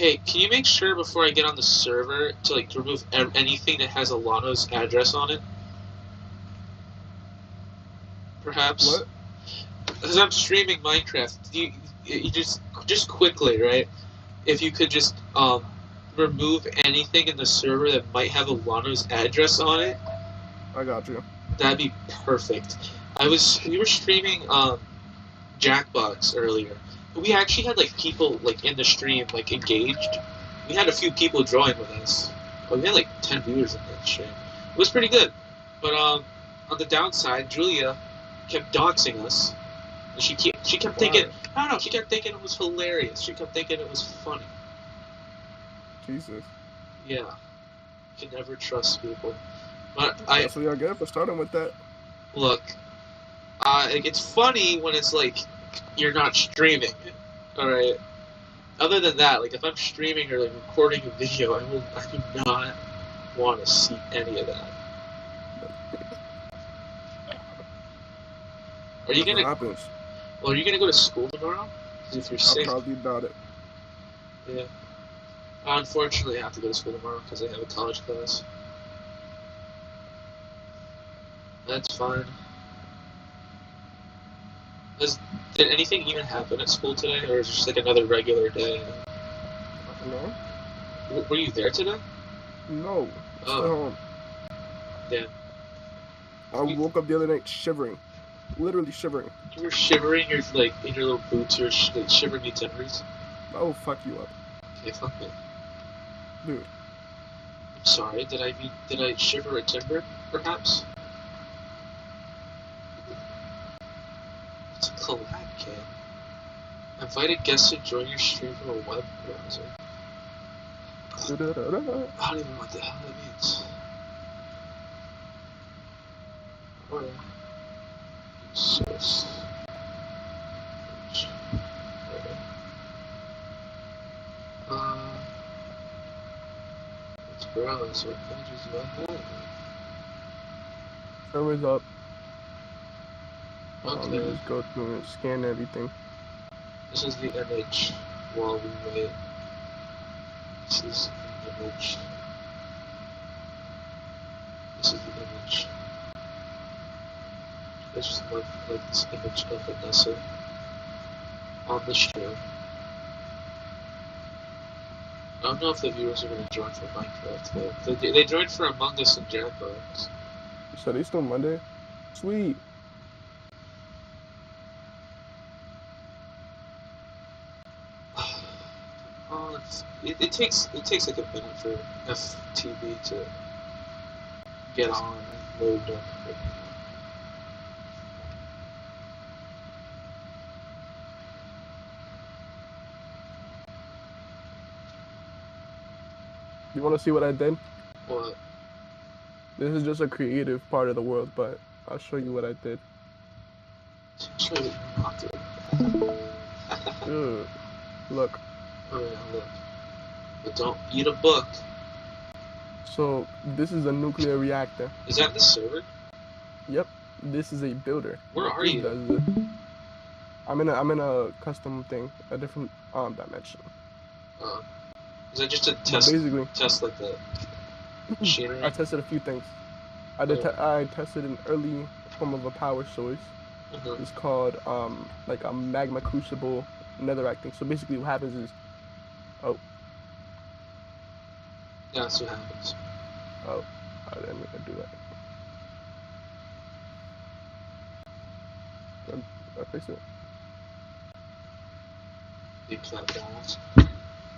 Hey, can you make sure before I get on the server to like remove anything that has Alano's address on it? Perhaps. What? Because I'm streaming Minecraft. You just quickly, right? If you could just remove anything in the server that might have Alano's address on it, I got you. that'd be perfect. We were streaming Jackbox earlier. We actually had like people like in the stream like engaged. We had a few people join with us. We had like 10 viewers in that stream. It was pretty good. But on the downside, Julia kept doxing us. And she kept thinking, Why? I don't know, she kept thinking it was hilarious. She kept thinking it was funny. Jesus. Yeah, you can never trust people. But I That's what y'all get for starting with that. look, it's funny when it's like you're not streaming. All right. Other than that, like if I'm streaming or like recording a video, I do not want to see any of that. Are you That's what gonna? happens. Well, are you gonna go to school tomorrow? 'Cause if you're I'll sick, probably doubt it. yeah. Unfortunately, I have to go to school tomorrow because I have a college class. That's fine. Did anything even happen at school today, or is it just like another regular day? No? Were you there today? No. Stay Oh, home. damn. I You, woke up the other night shivering. Literally shivering. you were shivering your like in your little boots. You were like, shivering your timbers. That will fuck you up. Okay, fuck me. Dude. I'm sorry. Did I shiver a timber? Perhaps. It's a collab, kid. Invited guests to join your stream from a web browser. I don't even know what the hell that means. Or source. Uh, let's browse. What pages do I have? Server's up. Okay, Let me just go through and scan everything. this is the image while we wait. This is the image. This is the image. It's just like this image of Vanessa on the stream. I don't know if the viewers are going to join for Minecraft though. They joined for Among Us and Jackbox. So they still Monday? Sweet. Oh, it takes like a minute for FTV to get on and load up. You want to see what I did? What? This is just a creative part of the world, but I'll show you what I did. Show you not to. Ugh. Look. Oh yeah, look. But don't eat a book. So this is a nuclear reactor. Is that the server? Yep. This is a builder. Where What are this you? does is I'm in a custom thing, a different dimension. Is that just to But test basically, like the machinery? I tested a few things. I tested an early form of a power source. Mm-hmm. It's called like a magma crucible netherrack thing. So basically, what happens is, That's what happens. I didn't mean to do that. Did I fix it? Big flat balls.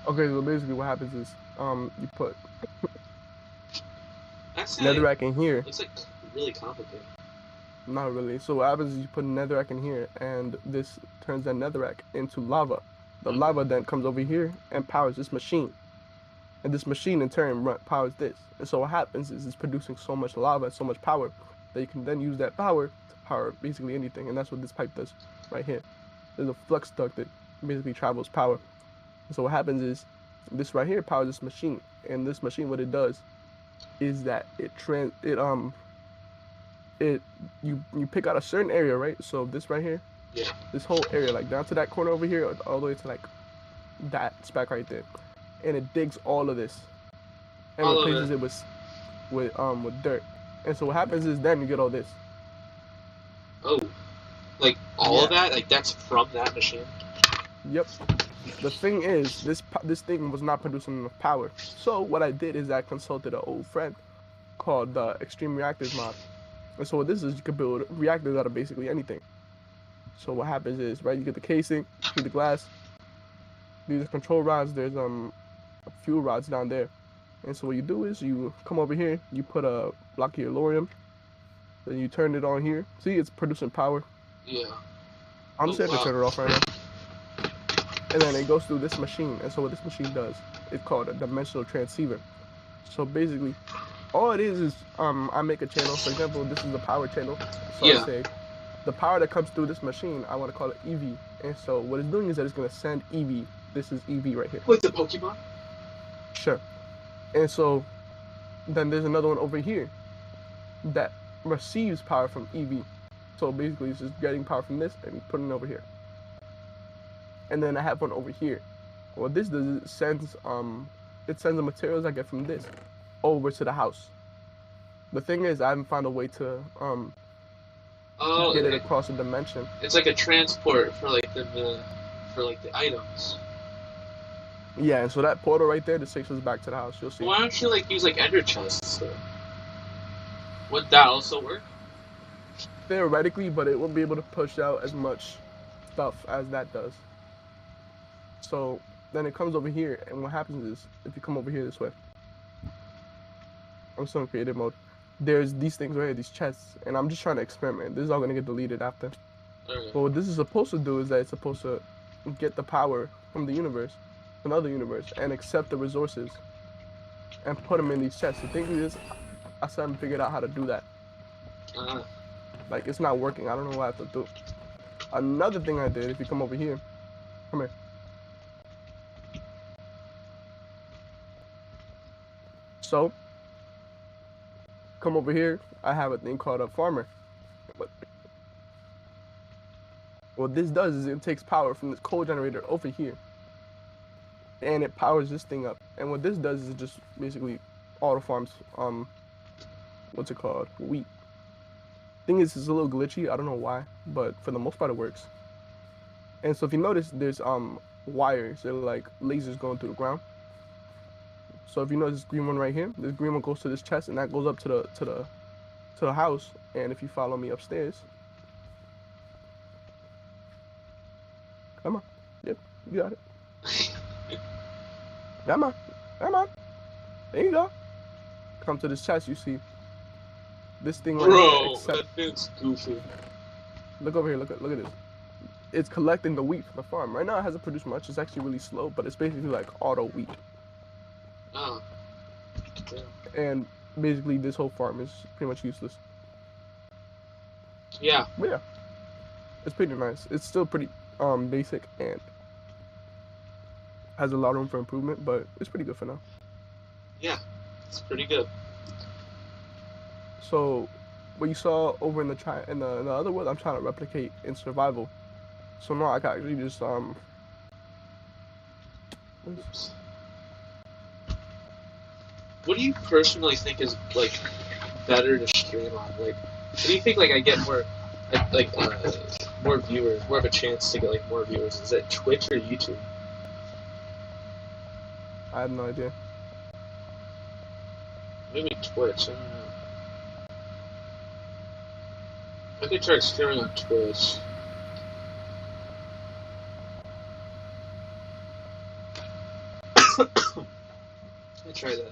Okay, so basically, what happens is you put That's netherrack in here. It's like really complicated. Not really. So what happens is you put netherrack in here, and this turns that netherrack into lava. The lava then comes over here and powers this machine. And this machine in turn powers this. And so what happens is it's producing so much lava and so much power that you can then use that power to power basically anything. And that's what this pipe does right here. There's a flux duct that basically travels power. And so what happens is this right here powers this machine. And this machine, what it does is that you pick out a certain area, right? So this right here, this whole area, like down to that corner over here, all the way to like that spec right there. and it digs all of this and All of replaces it. it with dirt. And so what happens is then you get all this. Oh, like all of Yeah. that? Like that's from that machine? Yep. The thing is, this thing was not producing enough power. So what I did is I consulted an old friend called the Extreme Reactors mod. And so what this is, you can build reactors out of basically anything. So what happens is, right, you get the casing, you the glass, these are control rods, there's fuel rods down there. And so what you do is you come over here, you put a block of your Lorium, then you turn it on here. See, it's producing power. Yeah. Honestly, I could Wow. turn it off right now. And then it goes through this machine. And so what this machine does, it's called a dimensional transceiver. So basically, all it is I make a channel. For example, this is the power channel. So I Yeah. say, the power that comes through this machine, I want to call it EV. And so what it's doing is that it's going to send EV. This is EV right here. Like the Pokemon? Sure. And so then there's another one over here that receives power from EV. So basically it's just getting power from this and putting it over here. And then I have one over here. What this does is it sends the materials I get from this over to the house. The thing is I haven't found a way to Oh, get it across a dimension. it's like a transport for like the items. Yeah, and so that portal right there just takes us back to the house. You'll see. Why don't you like use like ender chests? Would that also work? Theoretically, but it won't be able to push out as much stuff as that does. So then it comes over here, and what happens is, if you come over here this way, I'm still in creative mode, there's these things right here, these chests, and I'm just trying to experiment. This is all going to get deleted after. Okay. But what this is supposed to do is that it's supposed to get the power from the universe, another universe, and accept the resources, and put them in these chests. The thing is, I still haven't figured out how to do that. Like, it's not working. I don't know what I have to do. Another thing I did, if you come over here, come here. So, come over here, I have a thing called a farmer. What this does is it takes power from this coal generator over here, and it powers this thing up. And what this does is it just basically auto farms, what's it called? Wheat. Thing is, it's a little glitchy. I don't know why, but for the most part, it works. And so if you notice, there's wires. They're like lasers going through the ground. So if you notice this green one right here, this green one goes to this chest, and that goes up to the house. And if you follow me upstairs, come on, yep, you got it. Come on, come on. There you go. Come to this chest, you see this thing right here. That thing's goofy. Look over here. Look at this. It's collecting the wheat from the farm. Right now, it hasn't produced much. It's actually really slow, but it's basically like auto wheat. Oh. Yeah. And basically, this whole farm is pretty much useless. Yeah. But yeah, it's pretty nice. It's still pretty basic and has a lot of room for improvement, but it's pretty good for now. Yeah, it's pretty good. So, what you saw over in the other world, I'm trying to replicate in survival. So now I can actually just Oops. What do you personally think is like better to stream on? Like, what do you think? Like, I get more more viewers, more of a chance to get like more viewers. Is it Twitch or YouTube? I have no idea. Maybe Twitch. I don't know. I could try streaming on Twitch. I'll try that.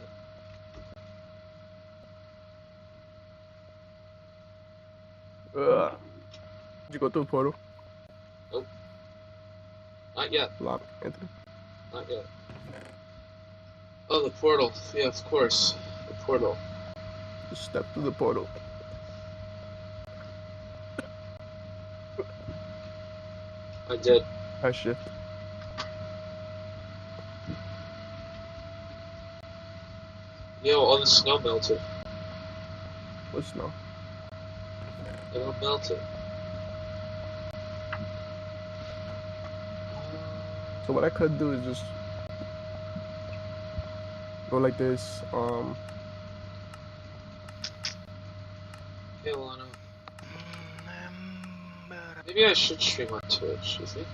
Did you go through a portal? Nope. Not yet. Lock, Anthony. Not yet. Oh, the portal. Yeah, of course. The portal. Just step through the portal. I did. Press shift. Yo, all the snow melted. What snow? It all melted. So what I could do is just Go like this. Hey, Lana. Maybe I should stream on Twitch, you think?